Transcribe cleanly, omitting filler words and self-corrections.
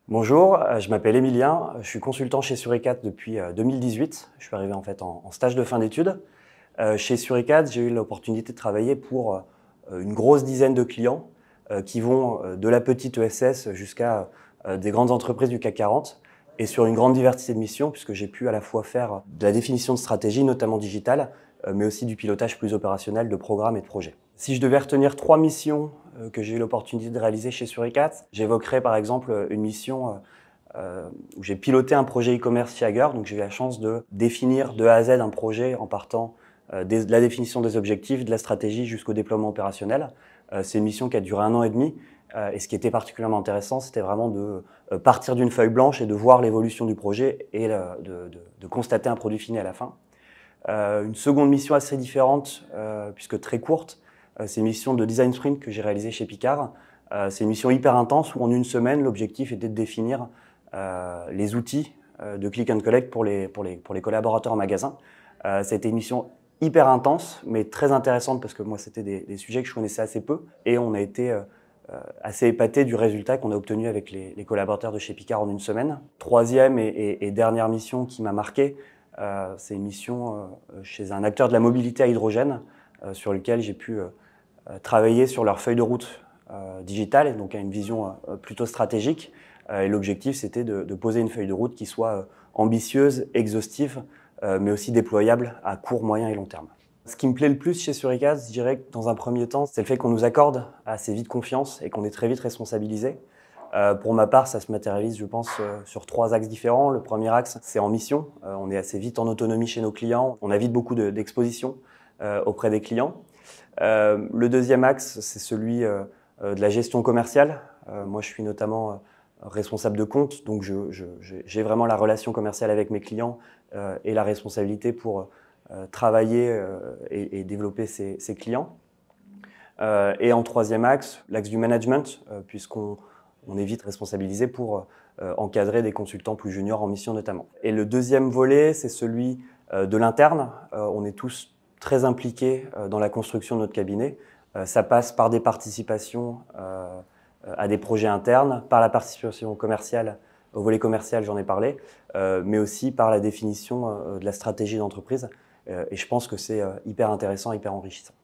Bonjour, je m'appelle Emilien, je suis consultant chez Suricat depuis 2018. Je suis arrivé en fait en stage de fin d'études. Chez Suricat, j'ai eu l'opportunité de travailler pour une grosse dizaine de clients qui vont de la petite ESS jusqu'à des grandes entreprises du CAC 40 et sur une grande diversité de missions puisque j'ai pu à la fois faire de la définition de stratégie, notamment digitale, mais aussi du pilotage plus opérationnel de programmes et de projets. Si je devais retenir 3 missions que j'ai eu l'opportunité de réaliser chez Suricat, j'évoquerai par exemple une mission où j'ai piloté un projet e-commerce chez Hager. Donc j'ai eu la chance de définir de A à Z un projet en partant de la définition des objectifs, de la stratégie jusqu'au déploiement opérationnel. C'est une mission qui a duré 1 an et demi. Et ce qui était particulièrement intéressant, c'était vraiment de partir d'une feuille blanche et de voir l'évolution du projet et de constater un produit fini à la fin. Une seconde mission assez différente, puisque très courte, c'est une mission de design sprint que j'ai réalisée chez Picard. C'est une mission hyper intense où en une semaine, l'objectif était de définir les outils de click and collect pour les collaborateurs en magasin. C'était une mission hyper intense, mais très intéressante parce que moi, c'était des sujets que je connaissais assez peu et on a été assez épaté du résultat qu'on a obtenu avec les collaborateurs de chez Picard en une semaine. Troisième et dernière mission qui m'a marqué, c'est une mission chez un acteur de la mobilité à hydrogène sur lequel j'ai pu travailler sur leur feuille de route digitale, et donc à une vision plutôt stratégique. Et l'objectif, c'était de poser une feuille de route qui soit ambitieuse, exhaustive, mais aussi déployable à court, moyen et long terme. Ce qui me plaît le plus chez Suricat, je dirais que dans un premier temps, c'est le fait qu'on nous accorde assez vite confiance et qu'on est très vite responsabilisé. Pour ma part, ça se matérialise, je pense, sur 3 axes différents. Le premier axe, c'est en mission. On est assez vite en autonomie chez nos clients. On a vite beaucoup d'expositions auprès des clients. Le deuxième axe, c'est celui de la gestion commerciale. Moi, je suis notamment responsable de compte, donc j'ai vraiment la relation commerciale avec mes clients et la responsabilité pour travailler et développer ses clients. Et en troisième axe, l'axe du management, puisqu'on est vite responsabilisé pour encadrer des consultants plus juniors en mission notamment. Et le deuxième volet, c'est celui de l'interne. On est tous très impliqués dans la construction de notre cabinet. Ça passe par des participations à des projets internes, par la participation commerciale, au volet commercial, j'en ai parlé, mais aussi par la définition de la stratégie d'entreprise. Et je pense que c'est hyper intéressant, hyper enrichissant.